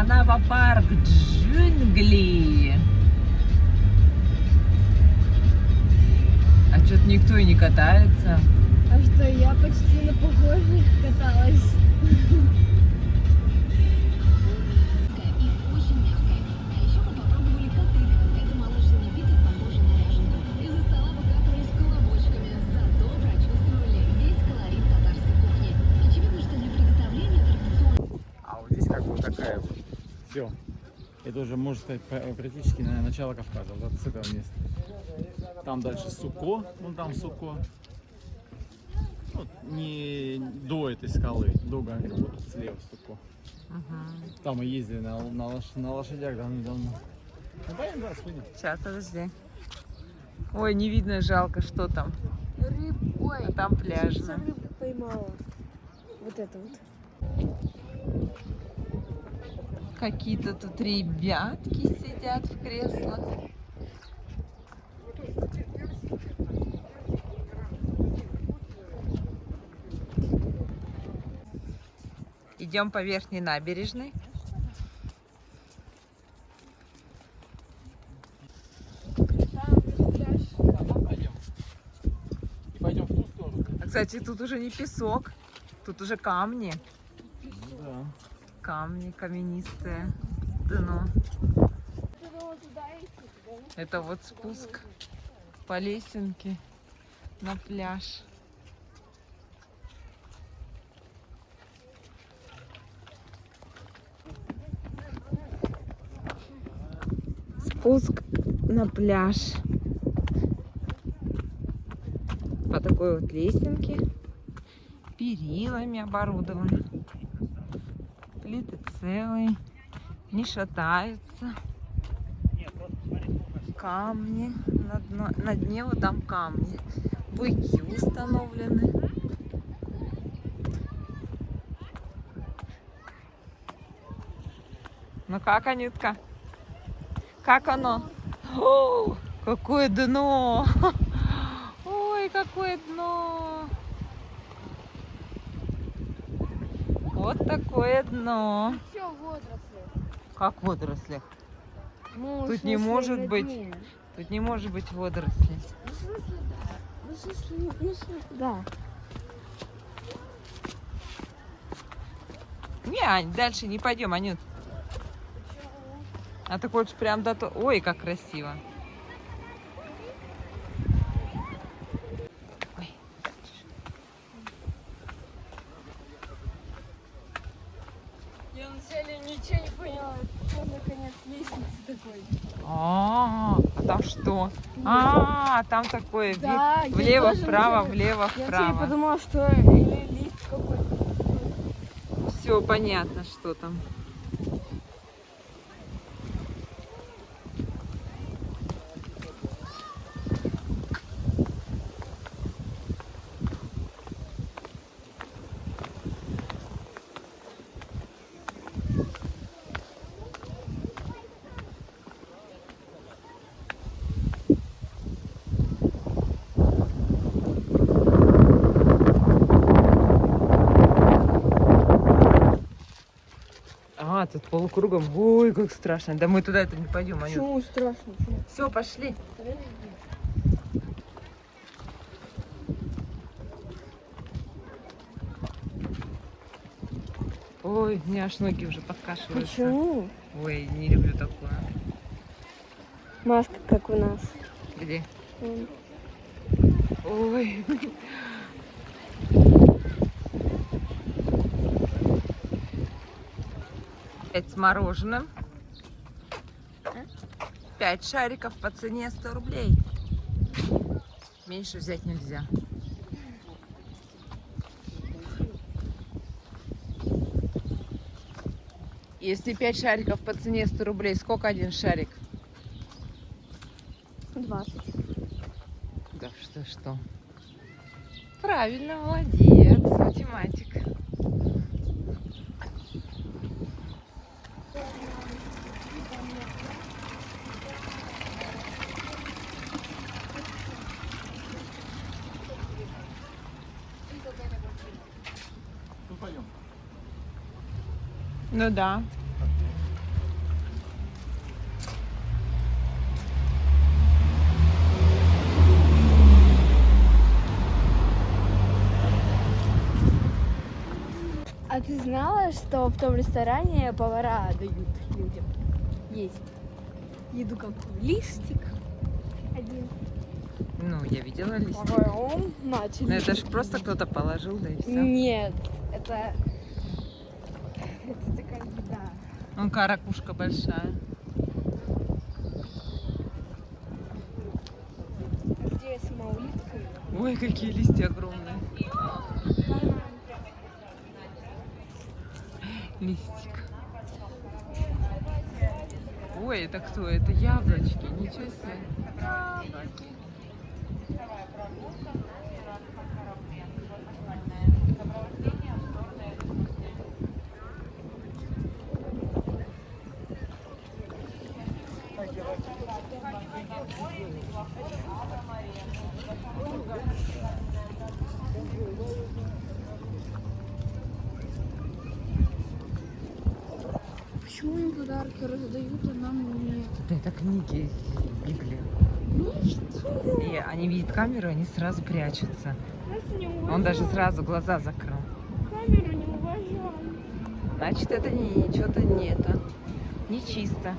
Аквапарк джунгли. А что-то никто и не катается. А что, я почти на похожих каталась. И очень мягкая. А еще мы попробовали котык. Это молочный напиток, похожий на ряженку. Из-за стола выкатывались колобочками. Зато прочувствовали весь колорит татарской кухни. Очевидно, что для приготовления традиционного... А вот здесь как бы такая вот. Все. Это уже, можно сказать, практически на начало Кавказа. Вот с этого места. Там дальше Суко. Вон там Суко. Вот, не до этой скалы, до горы. Вот тут слева Суко. Там мы ездили на лошадях давно. Ну, пойдем, да, сходим. Сейчас, подожди. Ой, не видно, жалко, что там. Ой, А там пляжно. сам рыбу поймала. Вот это вот. Какие-то тут ребятки сидят в креслах. Идем по верхней набережной. Пойдем. И пойдем в ту сторону. А, кстати, тут уже не песок, тут уже камни. Да. Камни каменистые. Дно. Это вот спуск по лесенке на пляж. Спуск на пляж по такой вот лесенке, перилами оборудован. Плиты целые, не шатаются. Камни на дне вот там камни. Буйки установлены. Ну как, Анютка? Как оно? О, какое дно! Ой, какое дно! Вот такое дно. Все, водоросли. Как в водорослях? Ну, Тут в не смысле, может на быть. дне. Тут не может быть водорослей. Ну, в смысле, да. Ну, в смысле, ну, в смысле, да. Не, Ань, дальше не пойдем, Анют. А ты хочешь прям до то... Ой, как красиво. Ой. Я вначале ничего не поняла. Что, наконец, лестница такой. А там что? Там такой вид. Да, я Влево, тоже вправо, вначале- влево, Я вначале вправо. подумала, что лифт какой-то. Все понятно, что там. Тут полукругом. Ой, как страшно. Да мы туда это не пойдем, Анют. Почему страшно? Все, пошли. Ой, у меня аж ноги уже подкашиваются. Почему? Ой, не люблю такое. Маска, как у нас. Где? Вон. Ой. Опять с мороженым. 5 шариков по цене 100 рублей. Меньше взять нельзя. Если 5 шариков по цене 100 рублей, сколько один шарик? 20. Да что? Правильно, молодец, математик. Ну пойдем. Ну да. Ты знала, что в том ресторане повара дают людям есть еду какую? Листик один. Ну, я видела листик. Потом Но начали. это же просто кто-то положил, да и все. Нет, это такая еда. Ну-ка, ракушка большая. Где сама улитка? Ой, какие листья огромные. Листик. Ой, это кто? Это яблочки. Ничего себе. Яблоки. Почему им подарки раздают, а нам нет? Это книги Библия. Ну что? И они видят камеру, они сразу прячутся. Нас не Он уважают. даже сразу глаза закрыл. Камеру не уважают. Значит, это не что-то не это. Не чисто.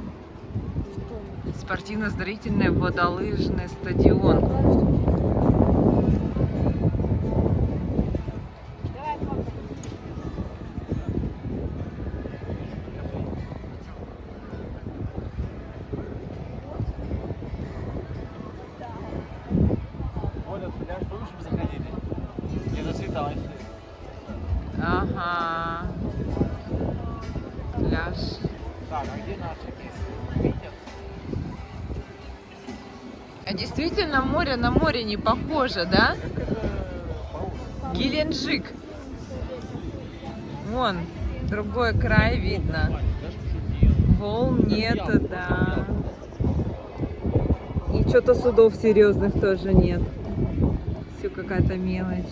Спортивно-зрительный водолыжный стадион. Давай, папа. Вот этот пляж, помнишь, мы заходили? Где засветалось. Ага. Пляж. Так, а где наши места? Видят? А действительно море на море не похоже, да? Как это по-русски? Геленджик. Вон, другой край видно. Волн нету, да. И что-то судов серьезных тоже нет. Все какая-то мелочь.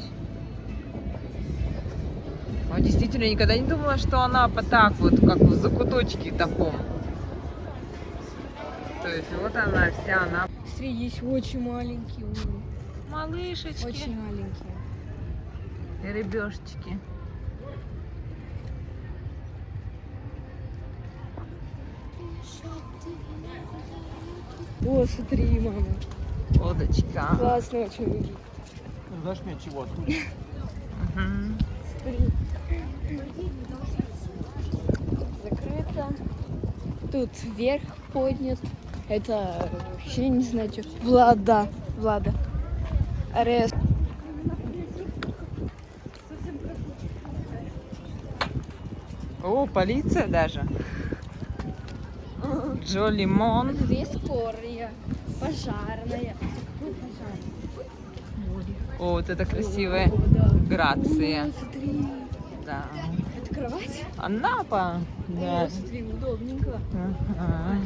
А действительно, я никогда не думала, что она так вот, как в закуточке таком. То есть вот она вся, она... Смотри, есть очень маленькие. Малышечки. Очень маленькие. И рыбешечки. О, смотри, мама. Лодочка. Классно очень выглядит. Знаешь меня чего? Откуда? Мгм. Смотри. Закрыто. Тут вверх поднят. Это вообще не знаю, что. Влада. Арест. О, полиция даже. Джо Лимон. Две скорые. Пожарная. Какой пожар? Море. О, вот это красивая О, да. Грация. О, смотри. Да. Это кровать? Анапа. Да. О, смотри, удобненько. Ага.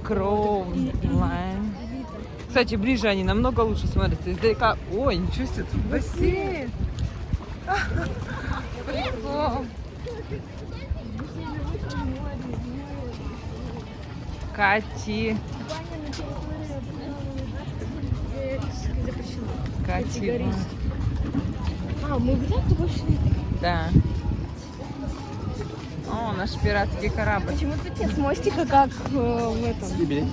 Кровлайн. Кстати, ближе они намного лучше смотрятся. Издалека. Ой, ничего себе, тут бассейн. Прикол. Кати. Запрещено. Кати. Категорически. А, мы вот так пошли. Да. О, наш пиратский корабль. Почему тут нет мостика, как в этом? Тебе.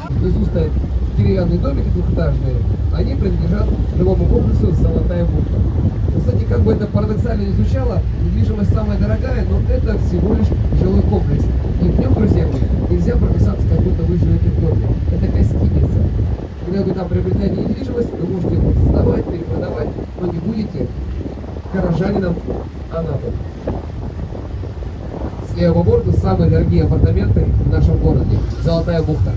Внизу стоят деревянные домики двухэтажные. Они принадлежат жилому комплексу «Золотая бухта». Кстати, как бы это парадоксально не звучало, недвижимость самая дорогая, но это всего лишь жилой комплекс. И в нем, друзья мои, нельзя прописаться, как будто вы живете в доме. Это гостиница. Когда вы там приобретаете недвижимость, вы можете его создавать, перепродавать, но не будете горожанином Анапы. С левого борта самые дорогие апартаменты в нашем городе. «Золотая бухта».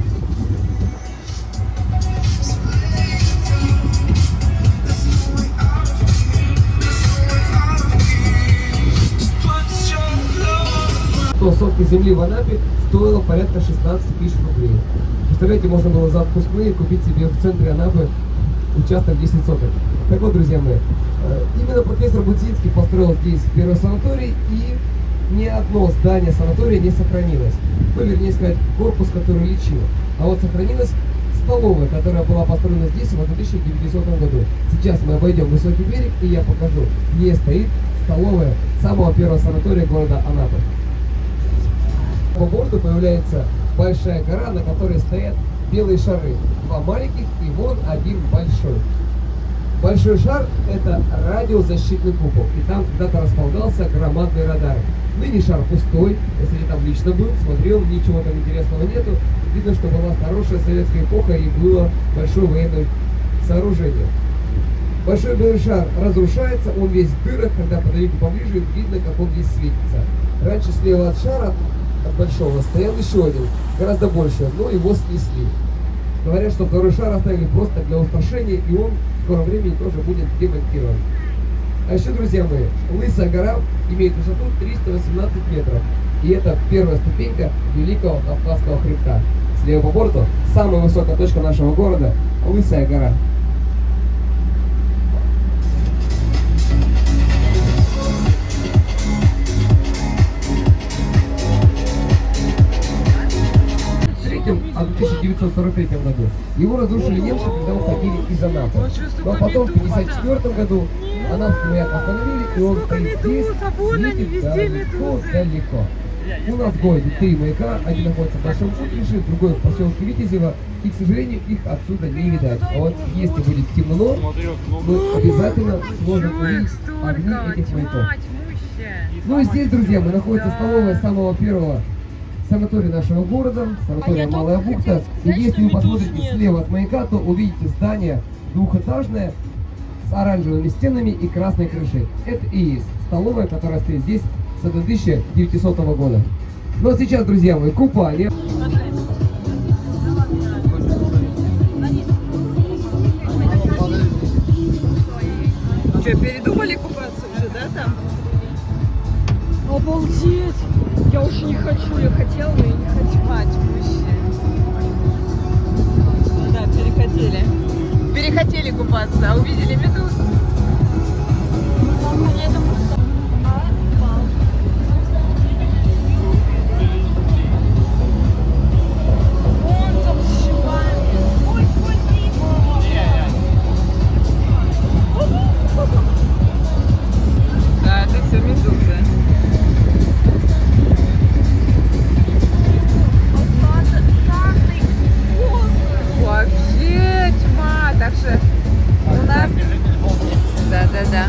То сотка земли в Анапе стоила порядка 16 тысяч рублей. Представляете, можно было за отпускные купить себе в центре Анапы участок 10 соток. Так вот, друзья мои, именно профессор Будзинский построил здесь первый санаторий, и ни одно здание санатория не сохранилось. Ну, вернее сказать, корпус, который лечил. А вот сохранилась столовая, которая была построена здесь в 1900 году. Сейчас мы обойдем высокий берег, и я покажу, где стоит столовая самого первого санатория города Анапы. По городу появляется большая гора, на которой стоят белые шары. Два маленьких и вон один большой. Большой шар – это радиозащитный купол, и там когда-то располагался громадный радар. Ныне шар пустой, если я там лично был, смотрел, ничего там интересного нету. Видно, что была хорошая советская эпоха и было большое военное сооружение. Большой белый шар разрушается, он весь в дырах, когда подойдете поближе, видно, как он весь светится. Раньше слева от шара, от большого, стоял еще один, гораздо больше, но его снесли. Говорят, что второй шар оставили просто для устрашения, и он в скором времени тоже будет демонтирован. А еще, друзья мои, Лысая гора имеет высоту 318 метров. И это первая ступенька Великого Кавказского хребта. Слева по борту самая высокая точка нашего города – Лысая гора. В 1943 году. Его разрушили немцы, когда уходили из Анапы. Но потом в 1954 году Анапский маяк восстановили, и он стоит здесь, светит далеко. У нас в городе 3 маяка, один находится в Большом Кутлише, другой в поселке Витязево, и, к сожалению, их отсюда не видать. А вот если будет темно, мы обязательно сможем увидеть огни этих маяков. Ну и здесь, друзья, мы находимся столовая самого первого санатория нашего города, санатория Малая Бухта. И если вы посмотрите слева от маяка, то увидите здание двухэтажное с оранжевыми стенами и красной крышей. Это и есть столовая, которая стоит здесь с 1900 года. Ну а сейчас, друзья мои, купание. Что, передумали купаться уже, да, там? Обалдеть! Я уже не хочу, я хотела, но я не хочу. Мать вообще. Ну да, перехотели. Перехотели купаться, а увидели медуз. Да, это все медузы. Вообще тьма, так что у нас... Да.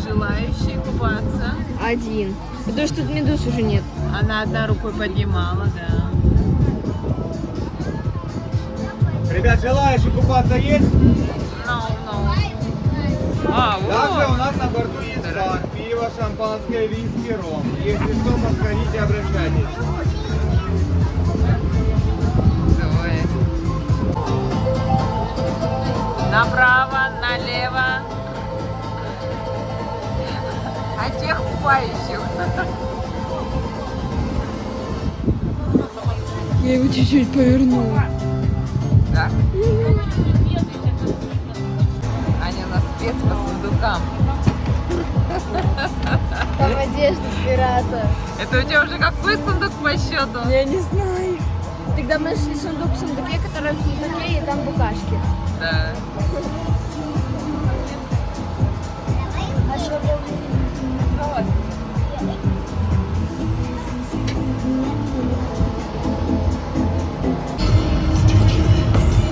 Желающие купаться. Один. Потому что тут медуз уже нет. Она одна рукой поднимала, да. Ребят, желающие купаться есть? No. А, Также у вот. нас на борту есть бар, пиво, шампанское, виски, ром. Если что, подходите, обращайтесь. Давай. Направо, налево. А тех купающих. Я его чуть-чуть повернула. Да. Аня у нас спец по сундукам. Там одежда пирата. Это у тебя уже какой сундук по счету? Я не знаю. Тогда мы нашли сундук в сундуке, который в сундуке, и там букашки. Да. А что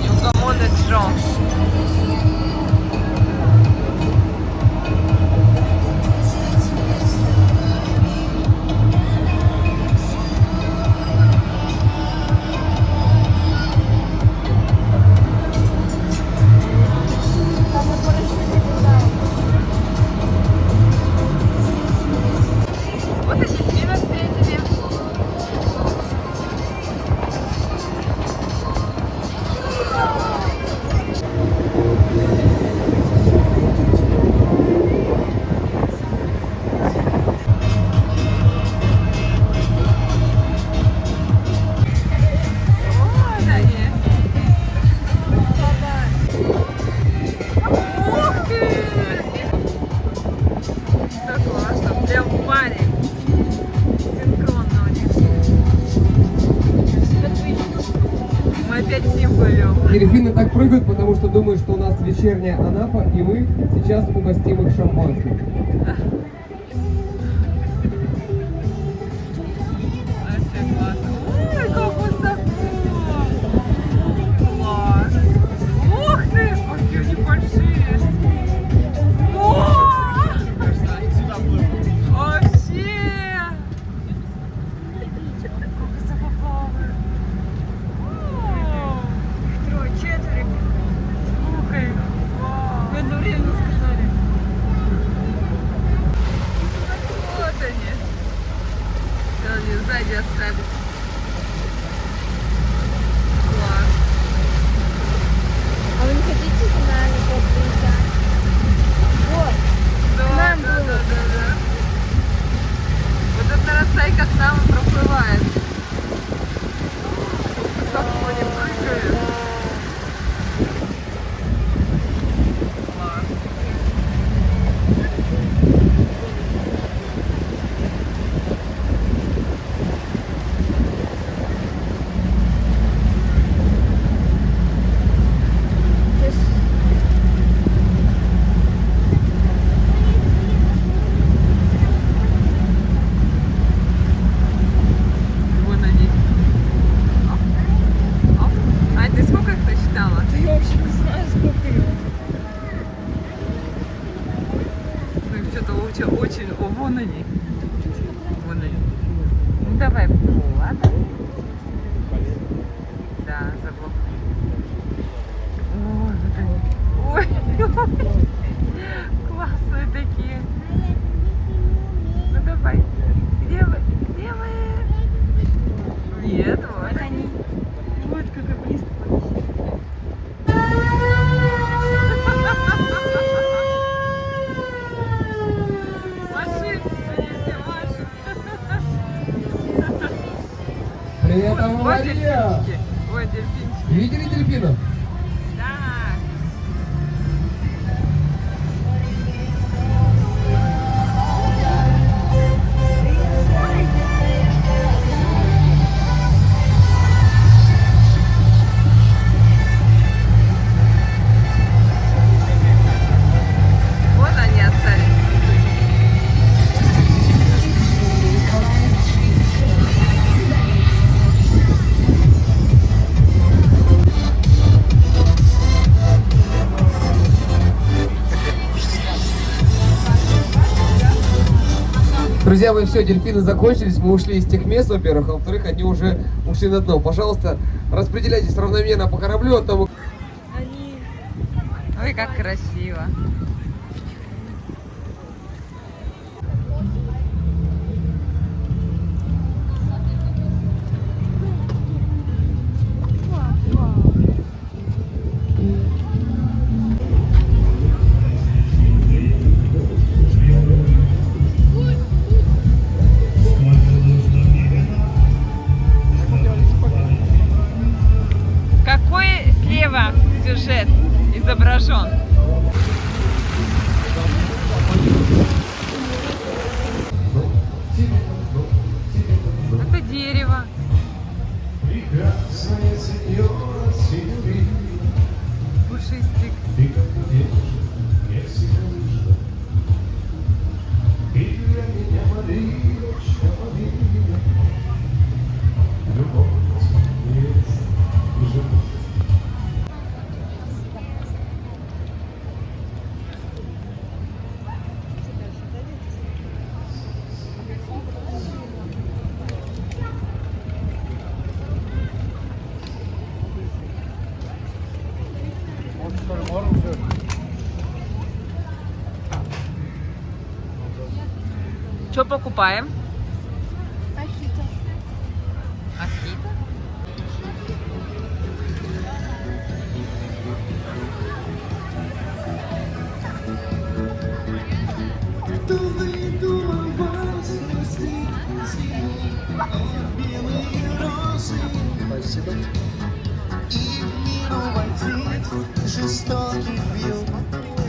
Неугомонный Джо. прыгают, потому что думают, что у нас вечерняя Анапа, и мы сейчас угостим их шампанским. Ой, как высоко! Класс! Ух ты! Какие они большие! О! Сюда плывут. Вообще! Как высоко плавают! О! Трое, четверо. Слухай! Мы одновременно сказали. Вот они! Сейчас они сзади оставят. Класс! А вы не хотите за нами поблизать? Вот. Да, Нам да, было. да. Вот эта растайка к нам и проплывает. Высоко не прыгает. Класс. Сейчас Вон они. Оп, оп. А ты сколько их насчитала? я вообще не знаю, сколько их. Ну их что-то очень. О, вон они. Вон они. Ну давай, ладно? Да, заблок. Ой, вот они. Ой, классные такие. Ну давай. Где вы? Где вы? Нет, вот они. Вот как близко подошли. Маши, видите, Маша. Привет, Вот Мария! дельфинчики. Вот дельфинчики. Видели дельфинов? Да. Вот они остались. Друзья мои, все, дельфины закончились, мы ушли из тех мест, во-первых, а во-вторых, они уже ушли на дно. Пожалуйста, распределяйтесь равномерно по кораблю, а то Они... Ой, как красиво. Какой слева сюжет изображен? Это дерево. Пушистик. Что покупаем? Ахита. Акита? Спасибо. И в миру войти жестоких бьют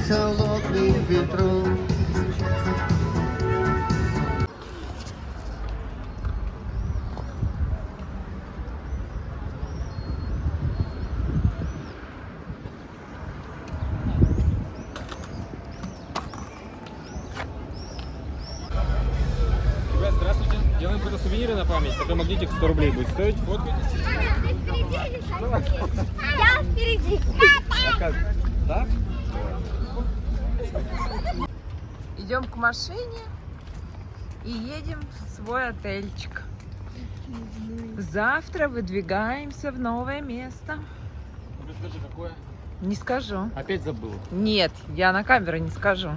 холодный ветру. это сувениры на память. Такой магнитик 100 рублей будет стоить. Фоткайте. Я впереди. А как? Так? Идем к машине и едем в свой отельчик. Завтра выдвигаемся в новое место. Ну, скажи, какое? Не скажу. Опять забыл. Нет, я на камеру не скажу.